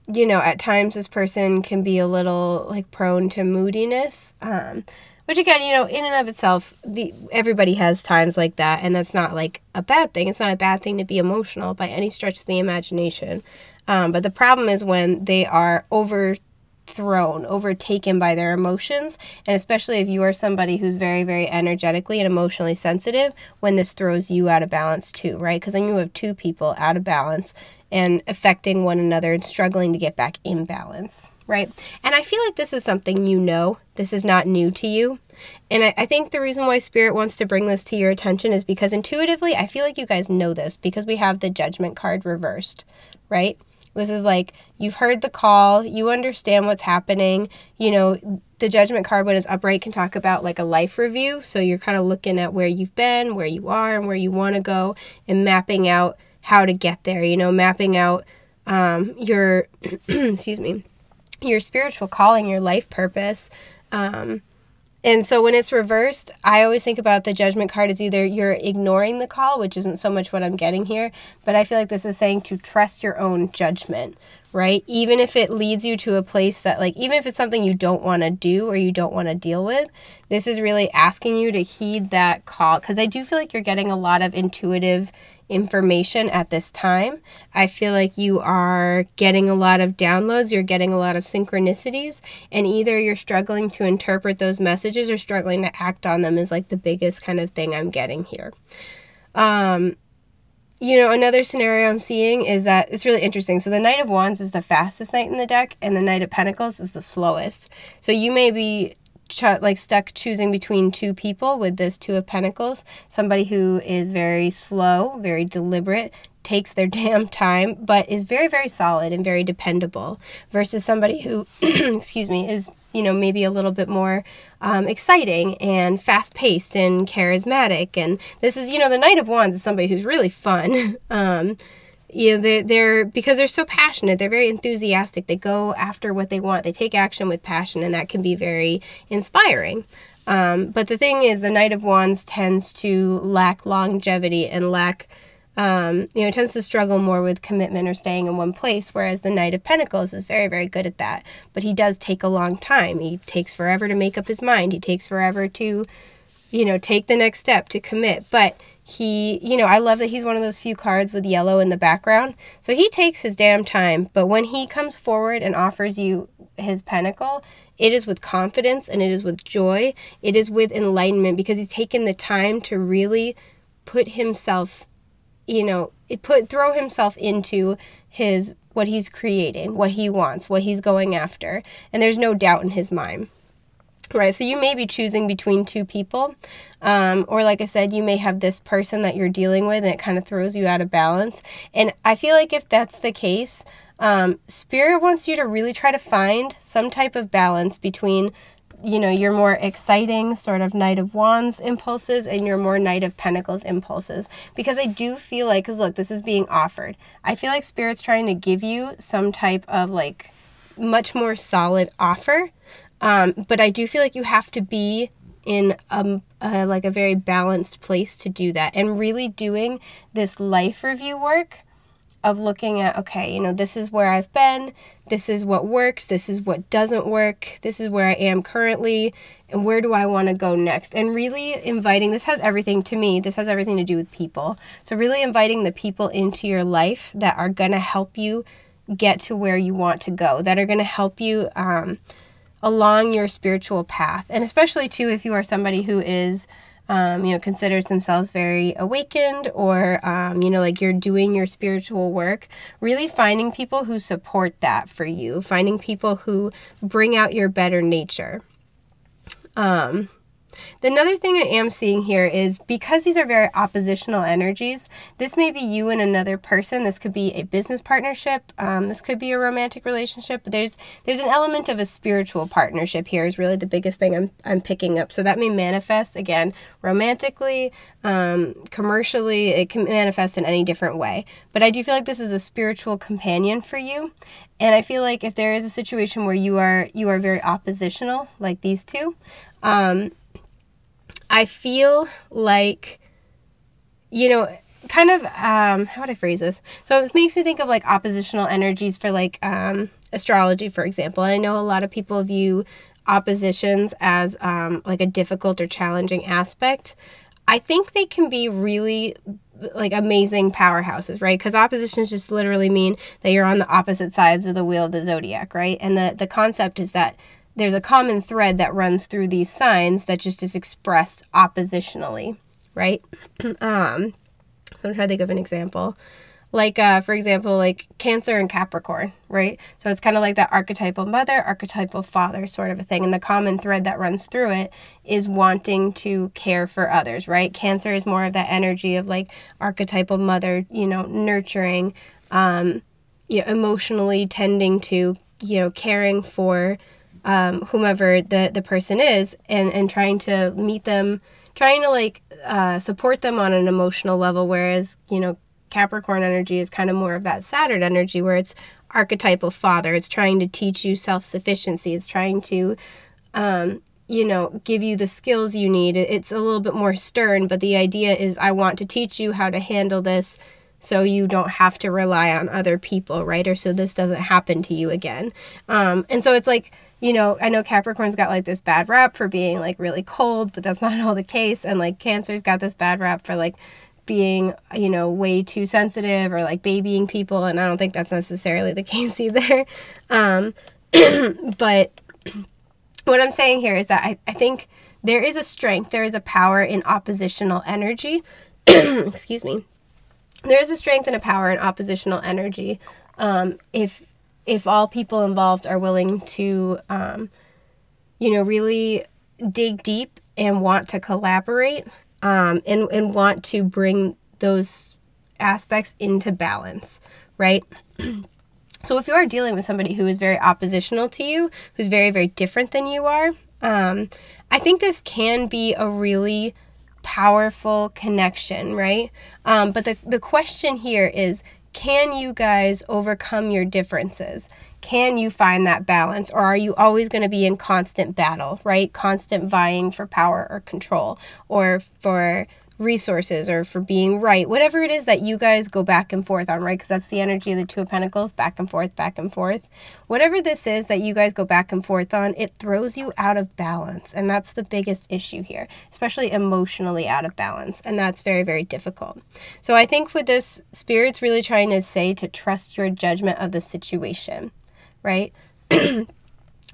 you know, at times this person can be a little, like, prone to moodiness, which again, you know, in and of itself, everybody has times like that, and that's not like a bad thing. It's not a bad thing to be emotional by any stretch of the imagination. But the problem is when they are overtaken by their emotions, and especially if you are somebody who's very, very energetically and emotionally sensitive, when this throws you out of balance too, right? Because then you have two people out of balance and affecting one another and struggling to get back in balance, right? And I feel like this is something you know. This is not new to you. And I think the reason why Spirit wants to bring this to your attention is because intuitively, I feel like you guys know this because we have the Judgment card reversed, right? This is like, you've heard the call, you understand what's happening. You know, the Judgment card, when it's upright, can talk about like a life review. So you're kind of looking at where you've been, where you are, and where you want to go, and mapping out how to get there, you know, mapping out your, excuse me, your spiritual calling, your life purpose. And so when it's reversed, I always think about the Judgment card as either you're ignoring the call, which isn't so much what I'm getting here, but I feel like this is saying to trust your own judgment, right? Even if it leads you to a place that, like, even if it's something you don't want to do or you don't want to deal with, this is really asking you to heed that call. Because I do feel like you're getting a lot of intuitive information at this time. I feel like you are getting a lot of downloads, you're getting a lot of synchronicities, and either you're struggling to interpret those messages or struggling to act on them is like the biggest kind of thing I'm getting here. You know, another scenario I'm seeing is that it's really interesting. So the Knight of Wands is the fastest knight in the deck, and the Knight of Pentacles is the slowest. So you may be stuck choosing between two people with this Two of Pentacles. Somebody who is very slow, very deliberate, takes their damn time, but is very, very solid and very dependable, versus somebody who, excuse me, is, you know, maybe a little bit more exciting and fast-paced and charismatic. And this is, you know, the Knight of Wands is somebody who's really fun. You know, they're because they're so passionate, they're very enthusiastic, they go after what they want, they take action with passion, and that can be very inspiring. But the thing is, the Knight of Wands tends to lack longevity and lack, you know, tends to struggle more with commitment or staying in one place, whereas the Knight of Pentacles is very, very good at that. But he does take a long time. He takes forever to make up his mind. He takes forever to, you know, take the next step, to commit. But he, you know, I love that he's one of those few cards with yellow in the background. So he takes his damn time, but when he comes forward and offers you his pentacle, it is with confidence and it is with joy. It is with enlightenment because he's taken the time to really put himself, you know, throw himself into what he's creating, what he wants, what he's going after. And there's no doubt in his mind. Right, so you may be choosing between two people, or like I said, you may have this person that you're dealing with and it kind of throws you out of balance. And I feel like if that's the case, Spirit wants you to really try to find some type of balance between, you know, your more exciting sort of Knight of Wands impulses and your more Knight of Pentacles impulses. Because I do feel like, because look, this is being offered. I feel like Spirit's trying to give you some type of like much more solid offer. But I do feel like you have to be in like a very balanced place to do that, and really doing this life review work of looking at, okay, you know, this is where I've been, this is what works, this is what doesn't work, this is where I am currently, and where do I want to go next? And really inviting, this has everything to do with people. So really inviting the people into your life that are going to help you get to where you want to go, that are going to help you along your spiritual path. And especially too, if you are somebody who is you know, considers themselves very awakened, or, you know, like you're doing your spiritual work, really finding people who support that for you, finding people who bring out your better nature. Another thing I am seeing here is, because these are very oppositional energies, this may be you and another person. This could be a business partnership. This could be a romantic relationship. But there's an element of a spiritual partnership here is really the biggest thing I'm picking up. So that may manifest, again, romantically, commercially. It can manifest in any different way. But I do feel like this is a spiritual companion for you. And I feel like if there is a situation where you are very oppositional, like these two, I feel like, you know, kind of, how would I phrase this? So it makes me think of like oppositional energies for like astrology, for example. And I know a lot of people view oppositions as like a difficult or challenging aspect. I think they can be really like amazing powerhouses, right? Because oppositions just literally mean that you're on the opposite sides of the wheel of the zodiac, right? And the concept is that there's a common thread that runs through these signs that just is expressed oppositionally, right? So I'm trying to think of an example. Like, for example, like Cancer and Capricorn, right? So it's kind of like that archetypal mother, archetypal father sort of a thing. And the common thread that runs through it is wanting to care for others, right? Cancer is more of that energy of like archetypal mother, you know, nurturing, you know, emotionally tending to, you know, caring for whomever the person is, and trying to meet them, trying to like support them on an emotional level, whereas, you know, Capricorn energy is kind of more of that Saturn energy where it's archetypal father. It's trying to teach you self-sufficiency. It's trying to, you know, give you the skills you need. It's a little bit more stern, but the idea is I want to teach you how to handle this so you don't have to rely on other people, right? Or so this doesn't happen to you again. And so it's like, you know, I know Capricorn's got like this bad rap for being like really cold, but that's not all the case. And like Cancer's got this bad rap for like being, you know, way too sensitive or like babying people. And I don't think that's necessarily the case either. But what I'm saying here is that I think there is a strength, there is a power in oppositional energy. Excuse me. There is a strength and a power in oppositional energy. If all people involved are willing to, you know, really dig deep and want to collaborate, and want to bring those aspects into balance, right? So if you are dealing with somebody who is very oppositional to you, who's very, very different than you are, I think this can be a really powerful connection, right? But the question here is, can you guys overcome your differences? Can you find that balance? Or are you always going to be in constant battle, right? Constant vying for power or control, or for resources, or for being right, whatever it is that you guys go back and forth on, right? Because that's the energy of the Two of Pentacles, back and forth, back and forth. Whatever this is that you guys go back and forth on, it throws you out of balance. And that's the biggest issue here, especially emotionally out of balance. And that's very, very difficult. So I think with this, Spirit's really trying to say to trust your judgment of the situation, right?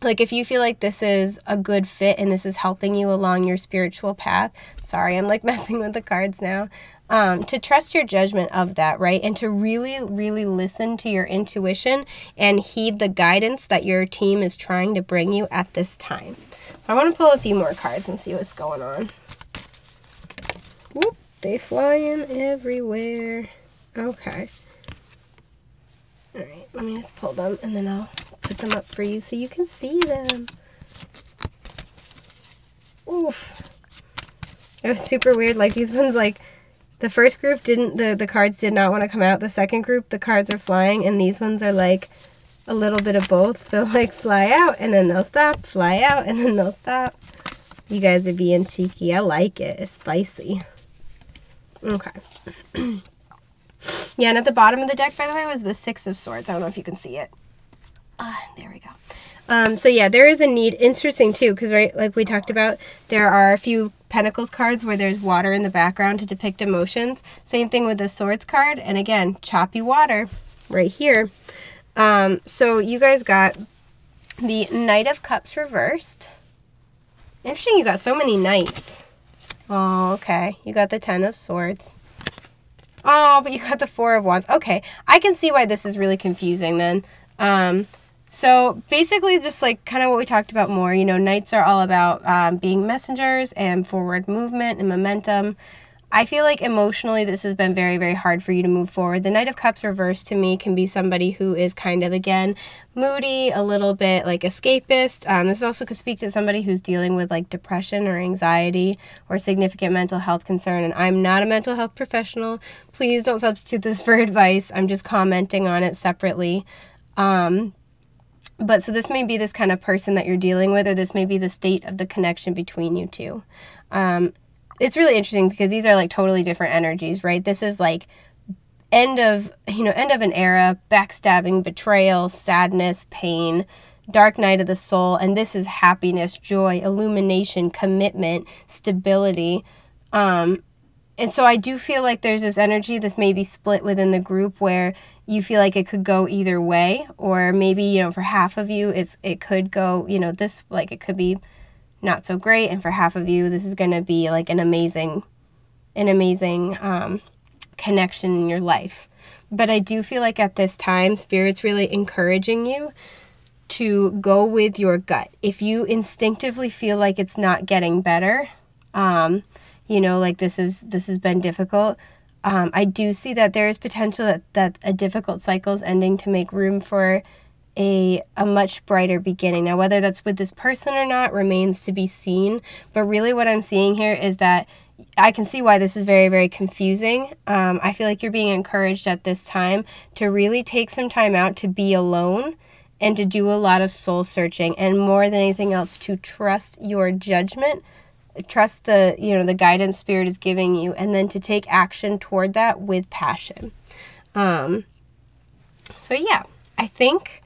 Like if you feel like this is a good fit and this is helping you along your spiritual path, sorry, I'm like messing with the cards now, to trust your judgment of that, right? And to really, really listen to your intuition and heed the guidance that your team is trying to bring you at this time. I want to pull a few more cards and see what's going on. Whoop, they flying everywhere. Okay. All right, let me just pull them and then I'll put them up for you so you can see them. Oof. It was super weird. Like these ones, like the first group didn't, the cards did not want to come out. The second group, the cards are flying, and these ones are like a little bit of both. They'll like fly out and then they'll stop, fly out and then they'll stop. You guys are being cheeky. I like it. It's spicy. Okay. Yeah, and at the bottom of the deck, by the way, was the Six of Swords. I don't know if you can see it. There we go. So yeah, there is a need. Interesting too, because right, like we talked about, there are a few Pentacles cards where there's water in the background to depict emotions. Same thing with the Swords card, and again, choppy water right here. So you guys got the Knight of Cups reversed. Interesting, you got so many knights. Oh, okay. You got the 10 of Swords. Oh, but you got the 4 of Wands. Okay, I can see why this is really confusing then. So basically just like kind of what we talked about more, you know, Knights are all about being messengers and forward movement and momentum. I feel like emotionally this has been very, very hard for you to move forward. The Knight of Cups reversed to me can be somebody who is kind of, again, moody, a little bit like escapist. This also could speak to somebody who's dealing with like depression or anxiety or significant mental health concern. And I'm not a mental health professional. Please don't substitute this for advice. I'm just commenting on it separately. But so this may be this kind of person that you're dealing with, or this may be the state of the connection between you two. It's really interesting because these are like totally different energies, right? This is like end of an era, backstabbing, betrayal, sadness, pain, dark night of the soul, and this is happiness, joy, illumination, commitment, stability. And so I do feel like there's this energy, this may be split within the group where you feel like it could go either way, or maybe, you know, for half of you, it could go, you know, this, like, it could be not so great, and for half of you, this is going to be like an amazing connection in your life. But I do feel like at this time, Spirit's really encouraging you to go with your gut. If you instinctively feel like it's not getting better, you know, like this has been difficult, I do see that there is potential that a difficult cycle is ending to make room for a much brighter beginning. Now, whether that's with this person or not remains to be seen, but really what I'm seeing here is that I can see why this is very, very confusing. I feel like you're being encouraged at this time to really take some time out to be alone and to do a lot of soul searching, and more than anything else, to trust your judgment, trust the, you know, the guidance Spirit is giving you, and then to take action toward that with passion. So yeah, I think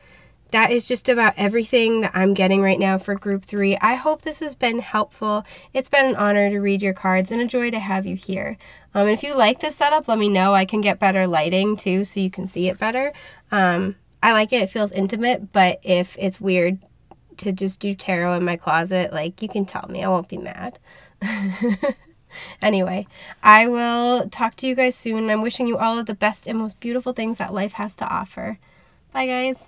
that is just about everything that I'm getting right now for group 3. I hope this has been helpful. It's been an honor to read your cards and a joy to have you here. And if you like this setup, let me know. I can get better lighting too so you can see it better. I like it. It feels intimate, but if it's weird to just do tarot in my closet, like, you can tell me. I won't be mad. Anyway, I will talk to you guys soon. I'm wishing you all of the best and most beautiful things that life has to offer. Bye, guys.